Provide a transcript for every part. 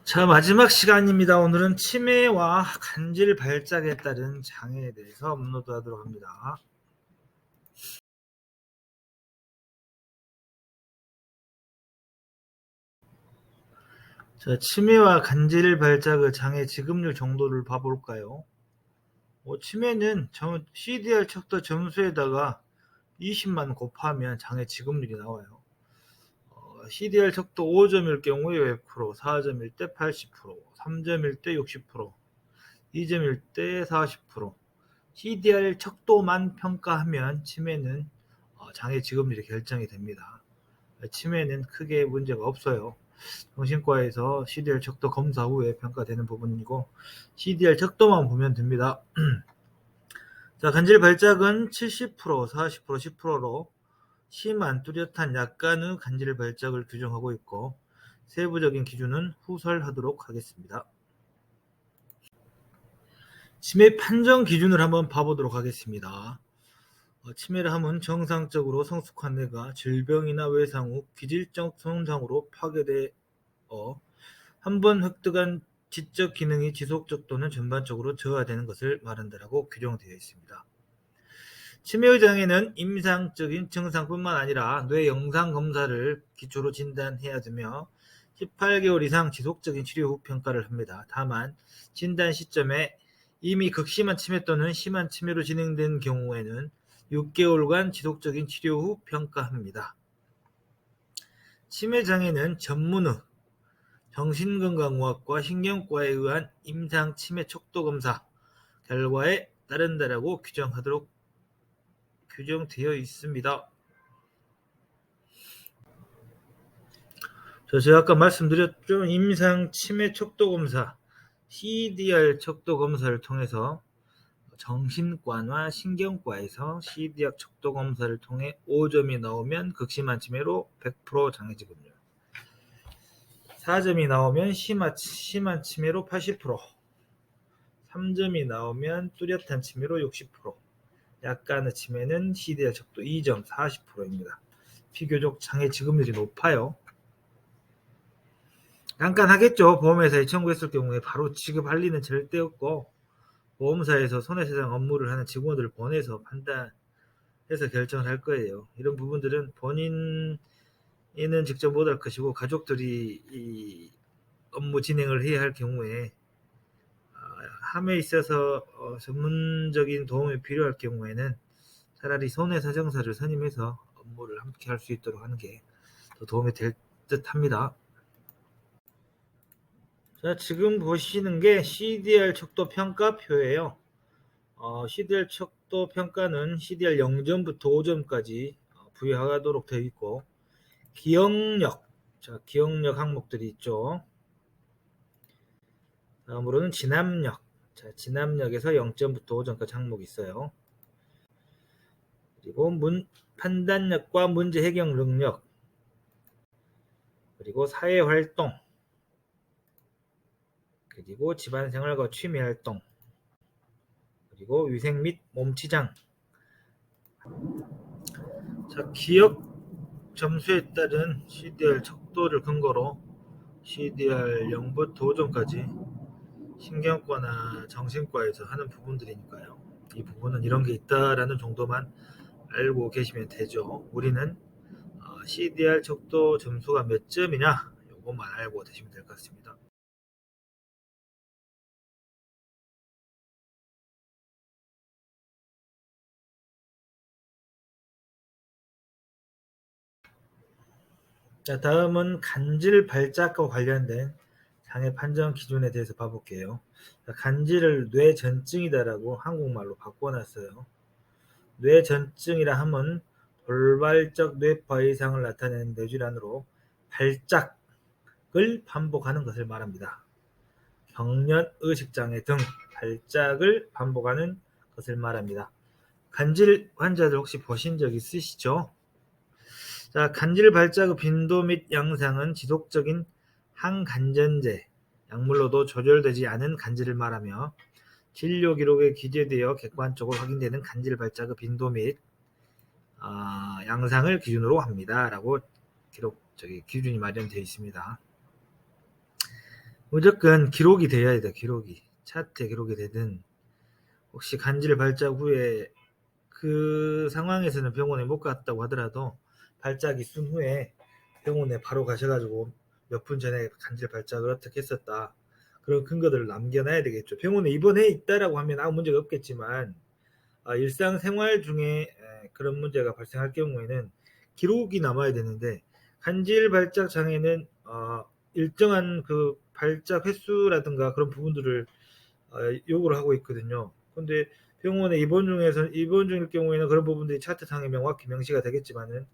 자, 마지막 시간입니다. 오늘은 치매와 간질 발작에 따른 장애에 대해서 업로드하도록 합니다. 자, 치매와 간질 발작의 장애 지급률 정도를 봐볼까요? 치매는 CDR 척도 점수에다가 20만 곱하면 장애 지급률이 나와요. CDR 척도 5점일 경우에 100%, 4점일 때 80%, 3점일 때 60%, 2점일 때 40%, CDR 척도만 평가하면 치매는 장애 지급률이 결정이 됩니다. 치매는 크게 문제가 없어요. 정신과에서 CDR 척도 검사 후에 평가되는 부분이고 CDR 척도만 보면 됩니다. 자, 간질 발작은 70%, 40%, 10%로 심한 뚜렷한 약간의 간질 발작을 규정하고 있고 세부적인 기준은 후설하도록 하겠습니다. 치매 판정 기준을 한번 봐보도록 하겠습니다. 치매를 하면 정상적으로 성숙한 뇌가 질병이나 외상 후 기질적 손상으로 파괴되어 한번 획득한 지적 기능이 지속적 또는 전반적으로 저하되는 것을 말한다라고 규정되어 있습니다. 치매의 장애는 임상적인 증상뿐만 아니라 뇌 영상 검사를 기초로 진단해야 되며 18개월 이상 지속적인 치료 후 평가를 합니다. 다만 진단 시점에 이미 극심한 치매 또는 심한 치매로 진행된 경우에는 6개월간 지속적인 치료 후 평가합니다. 치매 장애는 전문의 정신건강의학과 신경과에 의한 임상 치매 척도 검사 결과에 따른다라고 규정되어 있습니다. 제가 아까 말씀드렸죠. 임상 치매 척도 검사 CDR 척도 검사를 통해서 정신과나 신경과에서 CDR 척도 검사를 통해 5점이 나오면 극심한 치매로 100% 장애 지급률, 4점이 나오면 심한 치매로 80%, 3점이 나오면 뚜렷한 치매로 60%, 약간의 치매는 CDR 척도 2점 40%입니다. 비교적 장애 지급률이 높아요. 깐깐하겠죠. 보험회사에 청구했을 경우에 바로 지급할 리는 절대 없고 보험사에서 손해배상 업무를 하는 직원들을 보내서 판단해서 결정을 할 거예요. 이런 부분들은 본인은 직접 못할 것이고 가족들이 이 업무 진행을 해야 할 경우에 함에 있어서 전문적인 도움이 필요할 경우에는 차라리 손해사정사를 선임해서 업무를 함께 할 수 있도록 하는 게 더 도움이 될 듯 합니다. 자, 지금 보시는 게 CDR 척도 평가표예요. CDR 척도 평가는 CDR 0점부터 5점까지 부여하도록 되어 있고 기억력, 기억력 항목들이 있죠. 다음으로는 진압력, 진압력에서 0점부터 5점까지 항목이 있어요. 그리고 판단력과 문제 해결 능력, 그리고 사회활동, 그리고 집안생활과 취미활동, 그리고 위생 및 몸치장. 자, 기억 점수에 따른 CDR 척도를 근거로 CDR 0부터 5점까지 신경과나 정신과에서 하는 부분들이니까요. 이 부분은 이런 게 있다라는 정도만 알고 계시면 되죠. 우리는 CDR 척도 점수가 몇 점이냐 이것만 알고 되시면 될 것 같습니다. 자, 다음은 간질 발작과 관련된 장애 판정 기준에 대해서 봐볼게요. 간질을 뇌전증이다라고 한국말로 바꿔놨어요. 뇌전증이라 함은 돌발적 뇌파 이상을 나타내는 뇌질환으로 발작을 반복하는 것을 말합니다. 경련, 의식장애 등 발작을 반복하는 것을 말합니다. 간질 환자들 혹시 보신 적 있으시죠? 자, 간질 발작의 빈도 및 양상은 지속적인 항간전제 약물로도 조절되지 않은 간질을 말하며 진료 기록에 기재되어 객관적으로 확인되는 간질 발작의 빈도 및 양상을 기준으로 합니다. 라고 기준이 마련되어 있습니다. 무조건 기록이 돼야 돼. 기록이. 차트에 기록이 되든 혹시 간질 발작 후에 그 상황에서는 병원에 못 갔다고 하더라도 발작이 있은 후에 병원에 바로 가셔가지고 몇 분 전에 간질 발작을 어떻게 했었다. 그런 근거들을 남겨놔야 되겠죠. 병원에 입원해 있다라고 하면 아무 문제가 없겠지만 일상생활 중에 그런 문제가 발생할 경우에는 기록이 남아야 되는데 간질 발작 장애는 일정한 그 발작 횟수라든가 그런 부분들을 요구를 하고 있거든요. 근데 병원에 입원 중일 경우에는 그런 부분들이 차트상에 명확히 명시가 되겠지만은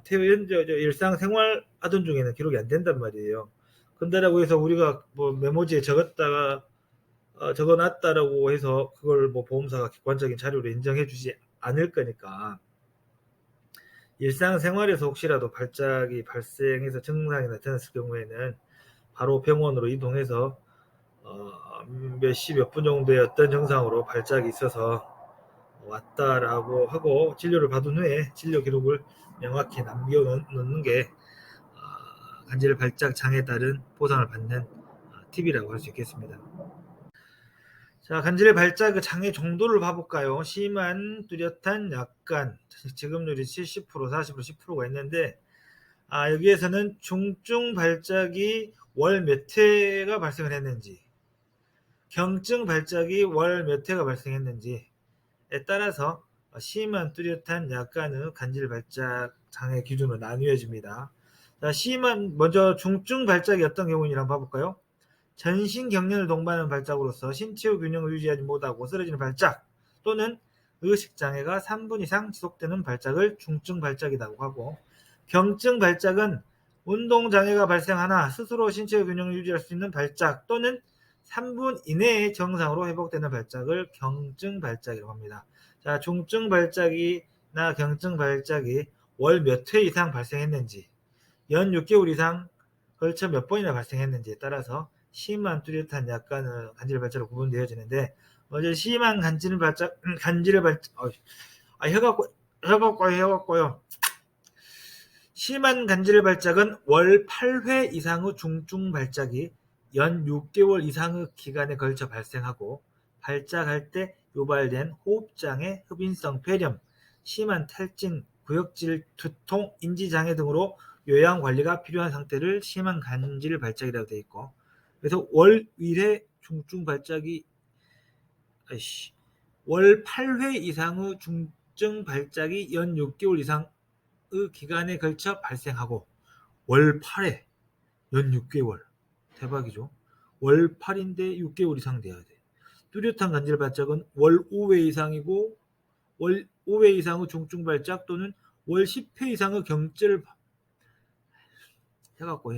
현재 일상생활 하던 중에는 기록이 안 된단 말이에요. 근데라고 해서 우리가 뭐 메모지에 적어놨다라고 해서 그걸 뭐 보험사가 객관적인 자료로 인정해주지 않을 거니까 일상생활에서 혹시라도 발작이 발생해서 증상이 나타났을 경우에는 바로 병원으로 이동해서 몇 시 몇 분 정도의 어떤 증상으로 발작이 있어서 왔다라고 하고 진료를 받은 후에 진료 기록을 명확히 남겨놓는 게 간질 발작 장애에 따른 보상을 받는 팁이라고 할 수 있겠습니다. 자, 간질 발작 그 장애 정도를 봐볼까요? 심한, 뚜렷한, 약간, 지급률이 70%, 40%, 10%가 있는데, 여기에서는 중증 발작이 월 몇 회가 발생을 했는지, 경증 발작이 월 몇 회가 발생했는지에 따라서 심한, 뚜렷한, 약간의 간질 발작 장애 기준으로 나뉘어집니다. 자, 먼저 중증 발작이 어떤 경우인지 한번 봐볼까요? 전신 경련을 동반하는 발작으로서 신체의 균형을 유지하지 못하고 쓰러지는 발작 또는 의식장애가 3분 이상 지속되는 발작을 중증 발작이라고 하고, 경증 발작은 운동장애가 발생하나 스스로 신체의 균형을 유지할 수 있는 발작 또는 3분 이내에 정상으로 회복되는 발작을 경증 발작이라고 합니다. 자, 중증 발작이나 경증 발작이 월 몇 회 이상 발생했는지, 연 6개월 이상 걸쳐 몇 번이나 발생했는지에 따라서 심한, 뚜렷한, 약간의 간질 발작으로 구분되어지는데, 먼저 심한 간질 발작, 혀가 꼬여요. 심한 간질 발작은 월 8회 이상의 중증 발작이 연 6개월 이상의 기간에 걸쳐 발생하고, 발작할 때 유발된 호흡장애, 흡인성 폐렴, 심한 탈진, 구역질, 두통, 인지장애 등으로 요양관리가 필요한 상태를 심한 간질 발작이라고 되어 있고, 그래서 월 1회 중증 발작이 월 8회 이상의 중증 발작이 연 6개월 이상의 기간에 걸쳐 발생하고, 월 8회 연 6개월 대박이죠. 월 8인데 6개월 이상 돼야 돼. 뚜렷한 간질 발작은 월 5회 이상이고 월 5회 이상의 중증 발작 또는 월 10회 이상의 경질 해갖고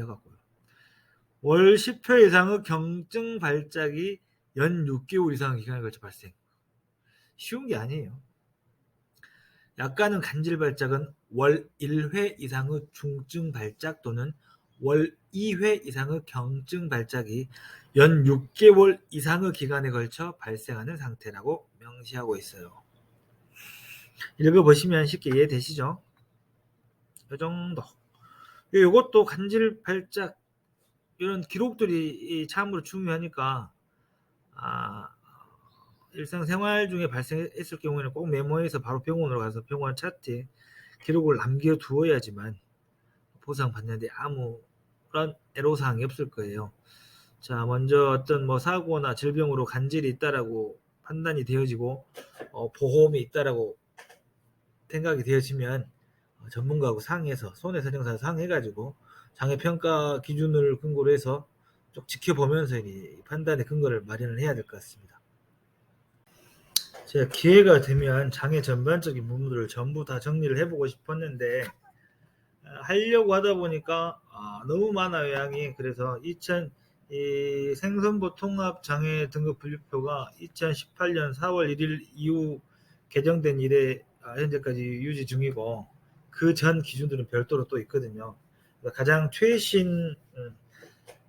월 10회 이상의 경증 발작이 연 6개월 이상의 기간에 걸쳐 발생. 쉬운 게 아니에요. 약간은 간질 발작은 월 1회 이상의 중증 발작 또는 월 2회 이상의 경증 발작이 연 6개월 이상의 기간에 걸쳐 발생하는 상태라고 명시하고 있어요. 읽어보시면 쉽게 이해되시죠? 이 정도. 이것도 간질 발작 이런 기록들이 참으로 중요하니까 일상생활 중에 발생했을 경우에는 꼭 메모해서 바로 병원으로 가서 병원 차트에 기록을 남겨두어야지만 보상받는데 아무런 애로사항이 없을 거예요. 자, 먼저 어떤 뭐 사고나 질병으로 간질이 있다라고 판단이 되어지고 보험이 있다라고 생각이 되어지면 전문가하고 상의해서 손해설정사 상의해가지고 장애평가 기준을 근거로 해서 쭉 지켜보면서 이 판단의 근거를 마련을 해야 될 것 같습니다. 제가 기회가 되면 장애 전반적인 부분들을 전부 다 정리를 해보고 싶었는데 하려고 하다 보니까 너무 많아요, 양이. 그래서 이 생선부 통합 장애 등급 분류표가 2018년 4월 1일 이후 개정된 이래 현재까지 유지 중이고, 그 전 기준들은 별도로 또 있거든요. 가장 최신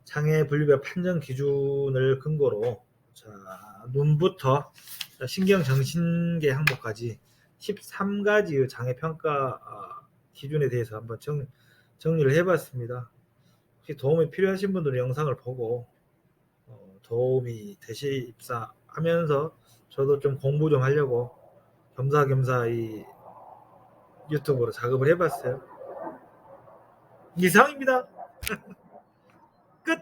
장애 분류별 판정 기준을 근거로 눈부터 신경정신계 항목까지 13가지의 장애 평가 기준에 대해서 한번 정리를 해봤습니다. 혹시 도움이 필요하신 분들은 영상을 보고 도움이 되십사 하면서 저도 좀 공부 좀 하려고 겸사겸사 이 유튜브로 작업을 해봤어요. 이상입니다. 끝.